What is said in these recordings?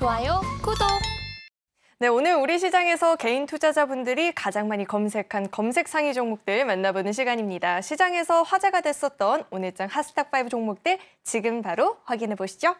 좋아요, 구독! 네, 오늘 우리 시장에서 개인 투자자분들이 가장 많이 검색한 검색 상위 종목들 만나보는 시간입니다. 시장에서 화제가 됐었던 오늘장 핫스탁5 종목들 지금 바로 확인해 보시죠.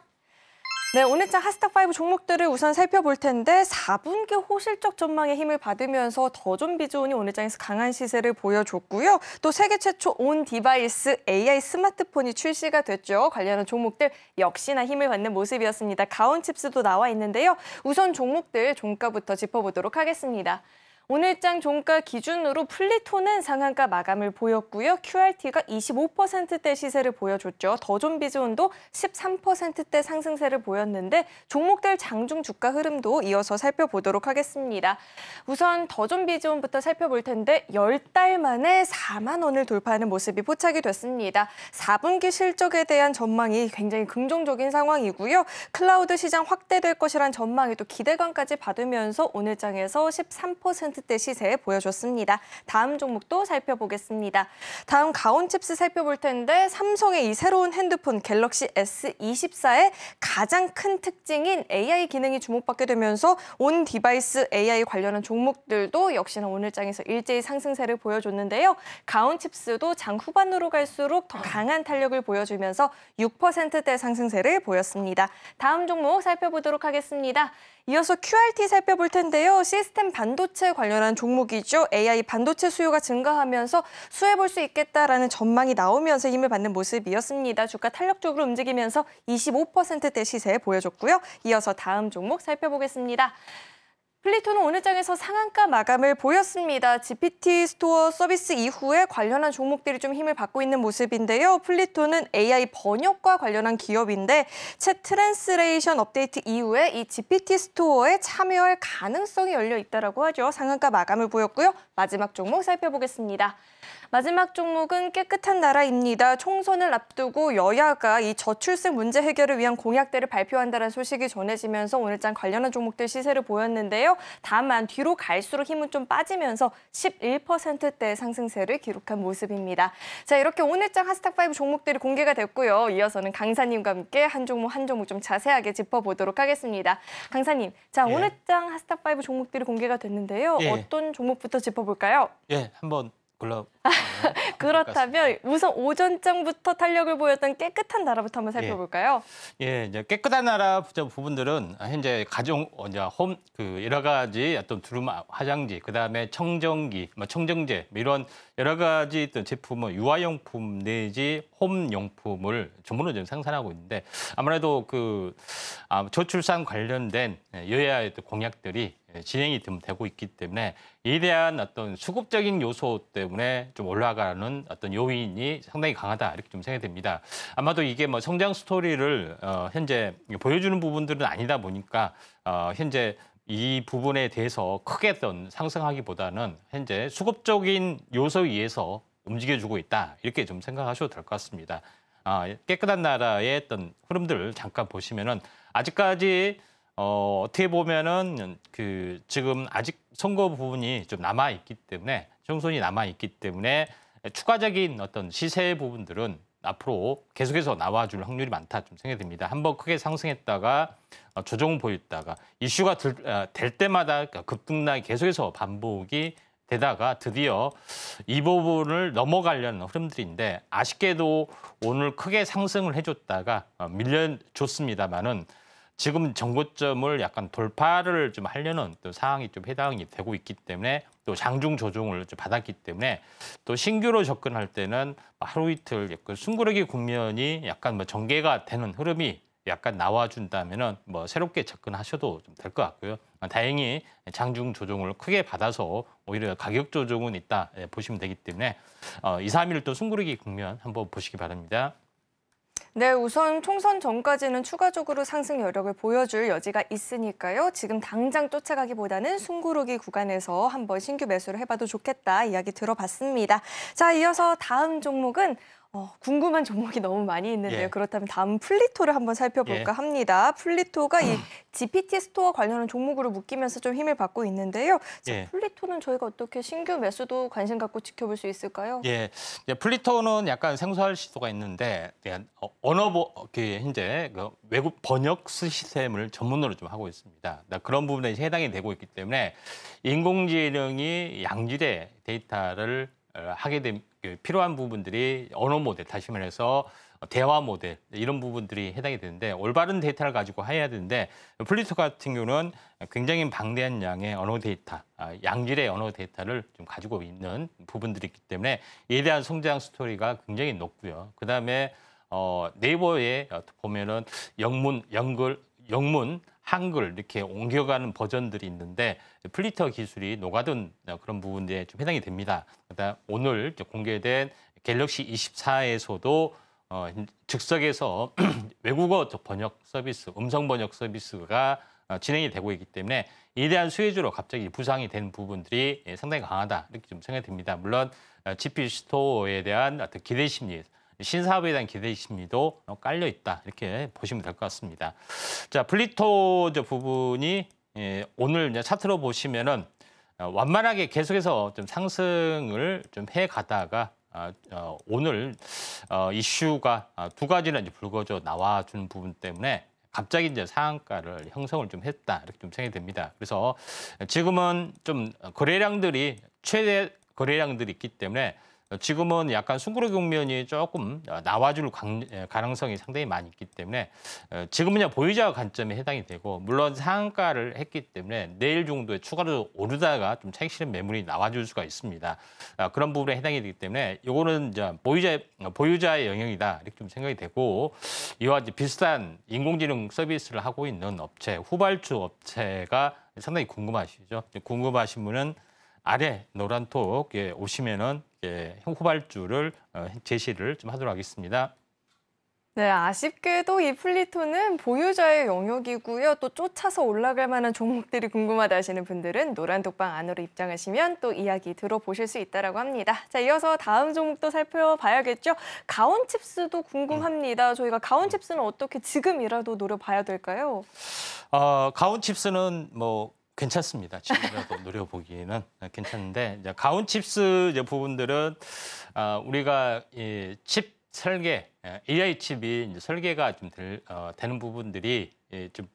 네, 오늘장 핫스탁5 종목들을 우선 살펴볼 텐데 4분기 호실적 전망에 힘을 받으면서 더존 비즈온이 오늘장에서 강한 시세를 보여줬고요. 또 세계 최초 온 디바이스 AI 스마트폰이 출시가 됐죠. 관련한 종목들 역시나 힘을 받는 모습이었습니다. 가온칩스도 나와 있는데요. 우선 종목들 종가부터 짚어보도록 하겠습니다. 오늘장 종가 기준으로 플리톤은 상한가 마감을 보였고요. QRT가 25%대 시세를 보여줬죠. 더존 비즈온도 13%대 상승세를 보였는데 종목들 장중 주가 흐름도 이어서 살펴보도록 하겠습니다. 우선 더존 비즈온부터 살펴볼 텐데 10달 만에 4만 원을 돌파하는 모습이 포착이 됐습니다. 4분기 실적에 대한 전망이 굉장히 긍정적인 상황이고요. 클라우드 시장 확대될 것이란 전망에 또 기대감까지 받으면서 오늘장에서 13%대 시세 보여줬습니다. 다음 종목도 살펴보겠습니다. 다음 가온칩스 살펴볼 텐데 삼성의 이 새로운 핸드폰 갤럭시 S24의 가장 큰 특징인 AI 기능이 주목받게 되면서 온 디바이스 AI 관련한 종목들도 역시나 오늘장에서 일제히 상승세를 보여줬는데요. 가온칩스도 장 후반으로 갈수록 더 강한 탄력을 보여주면서 6%대 상승세를 보였습니다. 다음 종목 살펴보도록 하겠습니다. 이어서 QRT 살펴볼 텐데요. 시스템 반도체 관련한 종목이죠. AI 반도체 수요가 증가하면서 수혜볼 수 있겠다라는 전망이 나오면서 힘을 받는 모습이었습니다. 주가 탄력적으로 움직이면서 25%대 시세 보여줬고요. 이어서 다음 종목 살펴보겠습니다. 플리톤은 오늘장에서 상한가 마감을 보였습니다. GPT 스토어 서비스 이후에 관련한 종목들이 좀 힘을 받고 있는 모습인데요. 플리톤은 AI 번역과 관련한 기업인데 챗 트랜스레이션 업데이트 이후에 이 GPT 스토어에 참여할 가능성이 열려 있다고 하죠. 상한가 마감을 보였고요. 마지막 종목 살펴보겠습니다. 마지막 종목은 깨끗한 나라입니다. 총선을 앞두고 여야가 이 저출생 문제 해결을 위한 공약들을 발표한다는 소식이 전해지면서 오늘장 관련한 종목들 시세를 보였는데요. 다만 뒤로 갈수록 힘은 좀 빠지면서 11%대 상승세를 기록한 모습입니다. 자, 이렇게 오늘장 핫스탁5 종목들이 공개가 됐고요. 이어서는 강사님과 함께 한 종목 한 종목 좀 자세하게 짚어보도록 하겠습니다. 강사님, 자, 오늘장 핫스탁5 종목들이 공개가 됐는데요. 어떤 종목부터 짚어볼까요? 한번 그렇다면 우선 오전장부터 탄력을 보였던 깨끗한 나라부터 한번 살펴볼까요? 이제 깨끗한 나라 부분들은 현재 가정, 홈, 여러 가지 어떤 두루 화장지, 그다음에 청정기, 청정제 이런 여러 가지 어떤 제품은 유아용품 내지 홈용품을 전문으로 좀 생산하고 있는데 아무래도 저출산 관련된 여야의 공약들이 진행이 좀 되고 있기 때문에 이에 대한 어떤 수급적인 요소 때문에 좀 올라가는 어떤 요인이 상당히 강하다 이렇게 좀 생각이 됩니다. 아마도 이게 성장 스토리를 현재 보여주는 부분들은 아니다 보니까 현재 이 부분에 대해서 크게 어떤 상승하기보다는 현재 수급적인 요소에 의해서 움직여주고 있다 이렇게 좀 생각하셔도 될 것 같습니다. 깨끗한 나라의 어떤 흐름들을 잠깐 보시면은 아직까지 어떻게 보면은 지금 아직 선거 부분이 좀 남아 있기 때문에 총선이 남아 있기 때문에 추가적인 어떤 시세 부분들은 앞으로 계속해서 나와줄 확률이 많다 좀 생각이 됩니다. 한번 크게 상승했다가 조정 보였다가 이슈가 될 때마다 급등락이 계속해서 반복이 되다가 드디어 이 부분을 넘어가려는 흐름들인데 아쉽게도 오늘 크게 상승을 해줬다가 밀려줬습니다만은 지금 정고점을 약간 돌파를 좀 하려는 또 상황이 좀 해당이 되고 있기 때문에 또 장중 조정을 좀 받았기 때문에 또 신규로 접근할 때는 하루 이틀 약간 숨고르기 국면이 약간 전개가 되는 흐름이 약간 나와준다면은 새롭게 접근하셔도 좀 될 것 같고요. 다행히 장중 조정을 크게 받아서 오히려 가격 조정은 있다 보시면 되기 때문에 2, 3일 또 숨고르기 국면 한번 보시기 바랍니다. 네, 우선 총선 전까지는 추가적으로 상승 여력을 보여줄 여지가 있으니까요. 지금 당장 쫓아가기보다는 숨고르기 구간에서 한번 신규 매수를 해봐도 좋겠다 이야기 들어봤습니다. 자, 이어서 다음 종목은 궁금한 종목이 너무 많이 있는데요. 예. 그렇다면 다음 플리토를 한번 살펴볼까 예. 합니다. 플리토가 이 GPT 스토어 관련한 종목으로 묶이면서 좀 힘을 받고 있는데요. 자, 예. 플리토는 저희가 어떻게 신규 매수도 관심 갖고 지켜볼 수 있을까요? 예, 이제 플리토는 약간 생소할 수가 있는데 현재 그 외국 번역 시스템을 전문으로 좀 하고 있습니다. 그런 부분에 이제 해당이 되고 있기 때문에 인공지능이 양질의 데이터를 하게 된 필요한 부분들이 언어 모델, 다시 말해서 대화 모델 이런 부분들이 해당이 되는데 올바른 데이터를 가지고 해야 되는데 플리토 같은 경우는 굉장히 방대한 양의 언어 데이터, 양질의 언어 데이터를 좀 가지고 있는 부분들이 있기 때문에 이에 대한 성장 스토리가 굉장히 높고요. 그다음에 네이버에 보면은 영문, 한글 이렇게 옮겨가는 버전들이 있는데 플리터 기술이 녹아든 그런 부분에 좀 해당이 됩니다. 그다음 오늘 공개된 갤럭시 24에서도 즉석에서 외국어 번역 서비스, 음성 번역 서비스가 진행이 되고 있기 때문에 이에 대한 수혜주로 갑자기 부상이 되는 부분들이 상당히 강하다 이렇게 좀 생각이 듭니다. 물론 GP 스토어에 대한 어떤 기대 심리, 신사업에 대한 기대 심리도 깔려 있다 이렇게 보시면 될 것 같습니다. 자, 플리토 부분이 오늘 이제 차트로 보시면은 완만하게 계속해서 좀 상승을 좀 해가다가 오늘 이슈가 두 가지나 이제 불거져 나와준 부분 때문에 갑자기 이제 상한가를 형성을 좀 했다 이렇게 좀 생각이 됩니다. 그래서 지금은 좀 거래량들이 최대 거래량들이 있기 때문에 지금은 약간 숨고르 국면이 조금 나와줄 가능성이 상당히 많이 있기 때문에 지금은 그냥 보유자 관점에 해당이 되고 물론 상한가를 했기 때문에 내일 정도에 추가로 오르다가 좀 차익 실현 매물이 나와줄 수가 있습니다. 그런 부분에 해당이 되기 때문에 이거는 이제 보유자의 영역이다 이렇게 좀 생각이 되고 이와 이제 비슷한 인공지능 서비스를 하고 있는 업체 후발주 업체가 상당히 궁금하시죠? 궁금하신 분은 아래 노란톡에 오시면은 후발주를 제시를 좀 하도록 하겠습니다. 네, 아쉽게도 이 플리토는 보유자의 영역이고요. 또 쫓아서 올라갈 만한 종목들이 궁금하다 하시는 분들은 노란 독방 안으로 입장하시면 또 이야기 들어보실 수 있다라고 합니다. 자, 이어서 다음 종목도 살펴봐야겠죠. 가온칩스도 궁금합니다. 저희가 가온칩스는 어떻게 지금이라도 노려봐야 될까요? 가온칩스는 뭐 괜찮습니다. 지금이라도 노려보기에는 괜찮은데 이제 가온칩스 이제 부분들은 우리가 이 칩 설계, AI 칩이 이제 설계가 좀 되는 부분들이 좀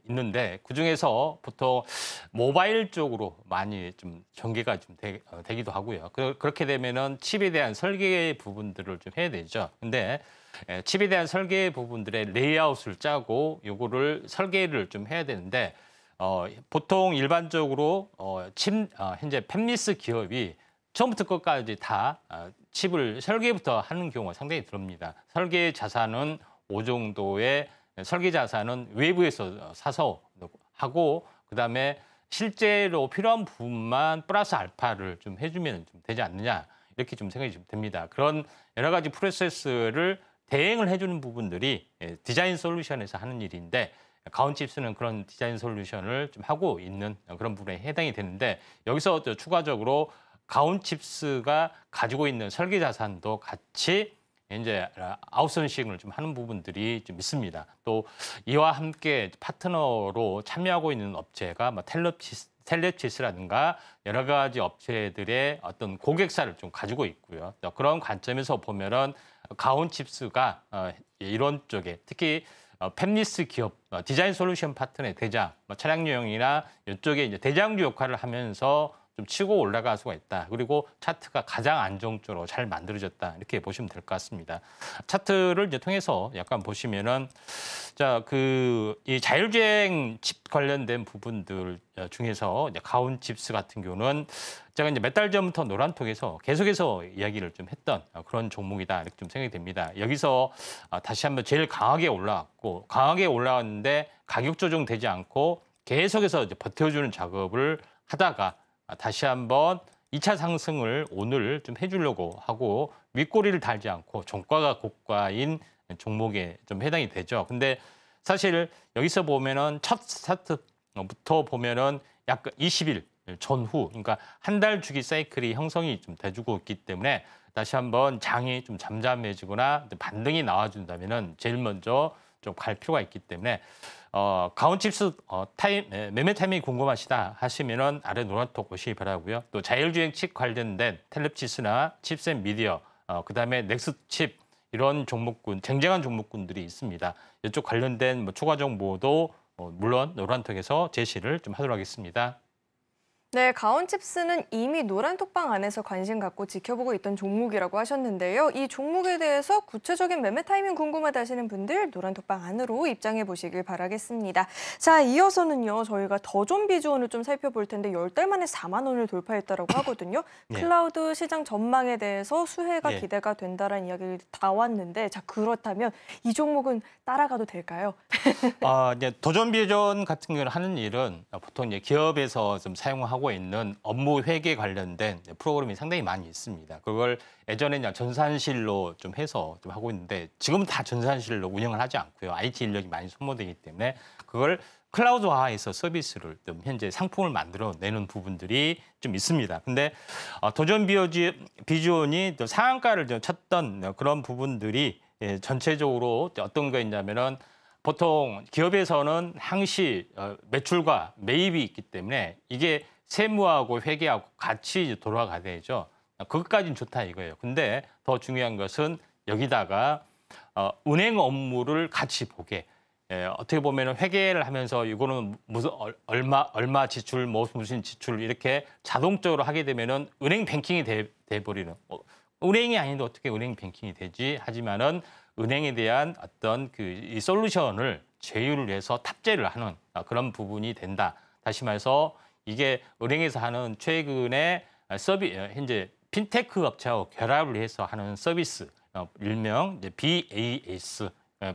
있는데 그 중에서 보통 모바일 쪽으로 많이 좀 전개가 좀 되기도 하고요. 그렇게 되면은 칩에 대한 설계 부분들을 좀 해야 되죠. 근데 칩에 대한 설계 부분들의 레이아웃을 짜고 요거를 설계를 좀 해야 되는데 보통 일반적으로 현재 팹리스 기업이 처음부터 끝까지 다 칩을 설계부터 하는 경우가 상당히 드뭅니다. 설계 자산은 5정도의 설계 자산은 외부에서 사서 하고 그다음에 실제로 필요한 부분만 플러스 알파를 좀 해주면 좀 되지 않느냐 이렇게 좀 생각이 좀 됩니다. 그런 여러 가지 프로세스를 대행을 해주는 부분들이 디자인 솔루션에서 하는 일인데 가온칩스는 그런 디자인 솔루션을 좀 하고 있는 그런 부분에 해당이 되는데 여기서 또 추가적으로 가온칩스가 가지고 있는 설계 자산도 같이 이제 아웃소싱을 좀 하는 부분들이 좀 있습니다. 또 이와 함께 파트너로 참여하고 있는 업체가 뭐 텔레치스라든가 여러 가지 업체들의 어떤 고객사를 좀 가지고 있고요. 그런 관점에서 보면은 가온칩스가 이런 쪽에 특히 팹리스 기업 디자인 솔루션 파트너의 대장, 차량용이나 이쪽에 이제 대장주 역할을 하면서 좀 치고 올라갈 수가 있다. 그리고 차트가 가장 안정적으로 잘 만들어졌다. 이렇게 보시면 될 것 같습니다. 차트를 이제 통해서 약간 보시면은 자, 이 자율주행 칩 관련된 부분들 중에서 이제 가온칩스 같은 경우는 제가 이제 몇 달 전부터 노란톡에서 계속해서 이야기를 좀 했던 그런 종목이다. 이렇게 좀 생각이 됩니다. 여기서 다시 한번 제일 강하게 올라왔고 강하게 올라왔는데 가격 조정되지 않고 계속해서 이제 버텨주는 작업을 하다가 다시 한번 2차 상승을 오늘 좀 해주려고 하고 윗꼬리를 달지 않고 종가가 고가인 종목에 좀 해당이 되죠. 근데 사실 여기서 보면은 첫 스타트부터 보면은 약 20일 전후, 그러니까 한 달 주기 사이클이 형성이 좀 돼주고 있기 때문에 다시 한번 장이 좀 잠잠해지거나 반등이 나와준다면은 제일 먼저 좀 갈 필요가 있기 때문에 가온칩스 매매 타이밍이 궁금하시다 하시면은 아래 노란톡 보시기 바라고요. 또 자율주행 칩 관련된 텔렙칩스나 칩셋 미디어, 그다음에 넥스칩 이런 종목군, 쟁쟁한 종목군들이 있습니다. 이쪽 관련된 뭐 추가 정보도 물론 노란톡에서 제시를 좀 하도록 하겠습니다. 네, 가온칩스는 이미 노란톡방 안에서 관심 갖고 지켜보고 있던 종목이라고 하셨는데요. 이 종목에 대해서 구체적인 매매 타이밍 궁금하다 하시는 분들 노란톡방 안으로 입장해 보시길 바라겠습니다. 자, 이어서는요. 저희가 더존 비주얼을 좀 살펴볼 텐데 10달 만에 4만 원을 돌파했다라고 하거든요. 네. 클라우드 시장 전망에 대해서 수혜가 네. 기대가 된다라는 이야기를 다 왔는데 자, 그렇다면 이 종목은 따라가도 될까요? 이제 도전 비전 같은 경우는 하는 일은 보통 이제 기업에서 좀 사용하고 있는 업무 회계 관련된 프로그램이 상당히 많이 있습니다. 그걸 예전에 그냥 전산실로 좀 해서 좀 하고 있는데 지금은 다 전산실로 운영을 하지 않고요. IT 인력이 많이 소모되기 때문에 그걸 클라우드화해서 서비스를 좀 현재 상품을 만들어 내는 부분들이 좀 있습니다. 근데 도전 비전이 또 상한가를 좀 쳤던 그런 부분들이 전체적으로 어떤 거였냐면은 보통 기업에서는 항시 매출과 매입이 있기 때문에 이게 세무하고 회계하고 같이 돌아가야 되죠. 그것까지는 좋다 이거예요. 근데 더 중요한 것은 여기다가 은행 업무를 같이 보게. 어떻게 보면 회계를 하면서 이거는 무슨 얼마 지출, 무슨 지출 이렇게 자동적으로 하게 되면은 은행 뱅킹이 돼 버리는. 은행이 아닌데 어떻게 은행 뱅킹이 되지? 하지만은 은행에 대한 어떤 이 솔루션을 제휴를 해서 탑재를 하는 그런 부분이 된다. 다시 말해서 이게 은행에서 하는 최근에 현재 핀테크 업체하고 결합을 해서 하는 서비스, 일명 이제 BAS,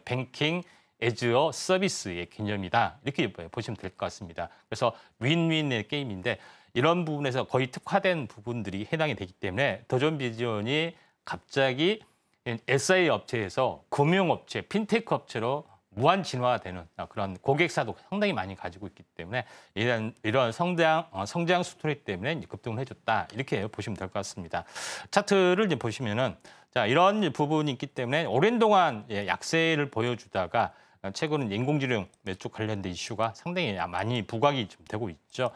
뱅킹 에즈어 서비스의 개념이다. 이렇게 보시면 될 것 같습니다. 그래서 윈윈의 게임인데 이런 부분에서 거의 특화된 부분들이 해당이 되기 때문에 더존 비전이 갑자기 SI 업체에서 금융업체, 핀테크 업체로 무한 진화되는 그런 고객사도 상당히 많이 가지고 있기 때문에 이런 성장 스토리 때문에 이제 급등을 해줬다. 이렇게 보시면 될 것 같습니다. 차트를 이제 보시면은 자, 이런 부분이 있기 때문에 오랜 동안 약세를 보여주다가 최근은 인공지능 매출 관련된 이슈가 상당히 많이 부각이 좀 되고 있죠.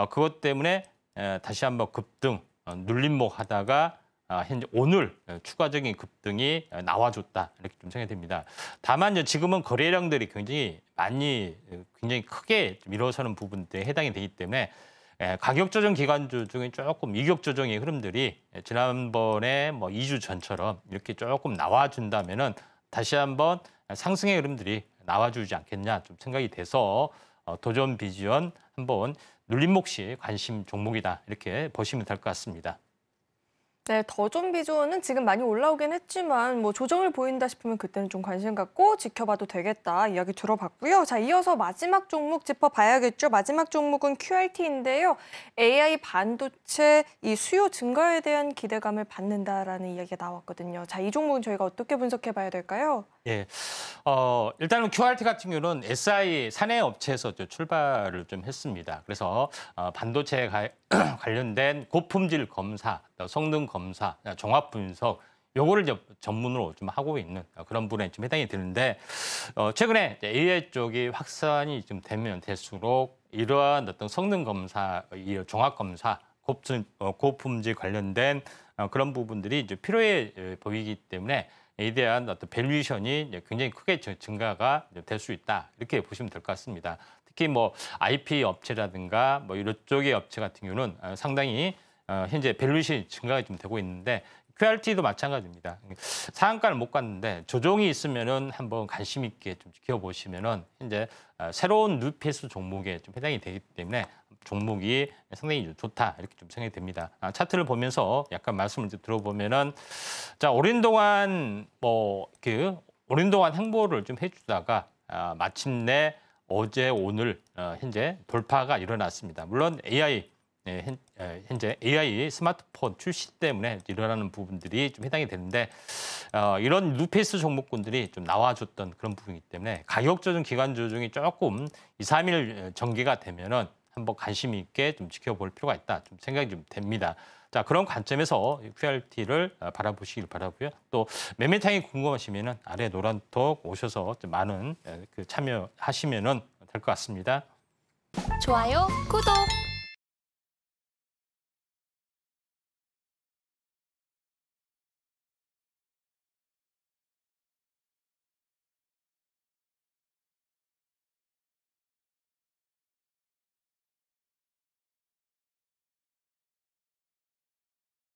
그것 때문에 다시 한번 급등, 눌림목 하다가 현재 오늘 추가적인 급등이 나와줬다 이렇게 좀 생각이 됩니다. 다만 지금은 거래량들이 굉장히 크게 좀 일어서는 부분들에 해당이 되기 때문에 가격 조정 기간주 중에 조금 이격 조정의 흐름들이 지난번에 뭐 2주 전처럼 이렇게 조금 나와준다면은 다시 한번 상승의 흐름들이 나와주지 않겠냐 좀 생각이 돼서 도전 비전 한번 눌림목 시 관심 종목이다 이렇게 보시면 될 것 같습니다. 네, 더존 비주얼은 지금 많이 올라오긴 했지만 뭐 조정을 보인다 싶으면 그때는 좀 관심 갖고 지켜봐도 되겠다 이야기 들어봤고요. 자, 이어서 마지막 종목 짚어봐야겠죠. 마지막 종목은 QRT인데요. AI 반도체 이 수요 증가에 대한 기대감을 받는다라는 이야기가 나왔거든요. 자, 이 종목은 저희가 어떻게 분석해봐야 될까요? 예, 일단은 QRT 같은 경우는 SI 사내 업체에서 출발을 좀 했습니다. 그래서 반도체 관련된 고품질 검사, 성능 검사, 종합 분석 요거를 이제 전문으로 좀 하고 있는 그런 분야에 좀 해당이 되는데 최근에 AI 쪽이 확산이 좀 되면 될수록 이러한 어떤 성능 검사, 이 종합 검사, 고품질 관련된 그런 부분들이 이제 필요해 보이기 때문에 이에 대한 어떤 밸류에이션이 굉장히 크게 증가가 될 수 있다 이렇게 보시면 될 것 같습니다. 특히 뭐 IP 업체라든가 뭐 이런 쪽의 업체 같은 경우는 상당히 현재 밸류에이션이 증가가 좀 되고 있는데 QRT도 마찬가지입니다. 상한가를 못 갔는데 조정이 있으면은 한번 관심 있게 좀 지켜보시면은 현재 새로운 뉴페이스 종목에 좀 해당이 되기 때문에 종목이 상당히 좋다 이렇게 좀 생각이 됩니다. 차트를 보면서 약간 말씀을 들어보면은 자 오랜 동안 오랜 동안 행보를 좀 해주다가 마침내 어제 오늘 현재 돌파가 일어났습니다. 물론 현재 AI 스마트폰 출시 때문에 일어나는 부분들이 좀 해당이 되는데 이런 뉴페이스 종목군들이 좀 나와줬던 그런 부분이기 때문에 가격 조정 기간 조정이 조금 2, 3일 전개가 되면은 한번 관심 있게 좀 지켜볼 필요가 있다. 좀 생각이 좀 됩니다. 자, 그런 관점에서 QRT를 바라보시길 바라고요. 또 매매장이 궁금하시면은 아래 노란톡 오셔서 좀 많은 참여하시면은 될 것 같습니다. 좋아요, 구독!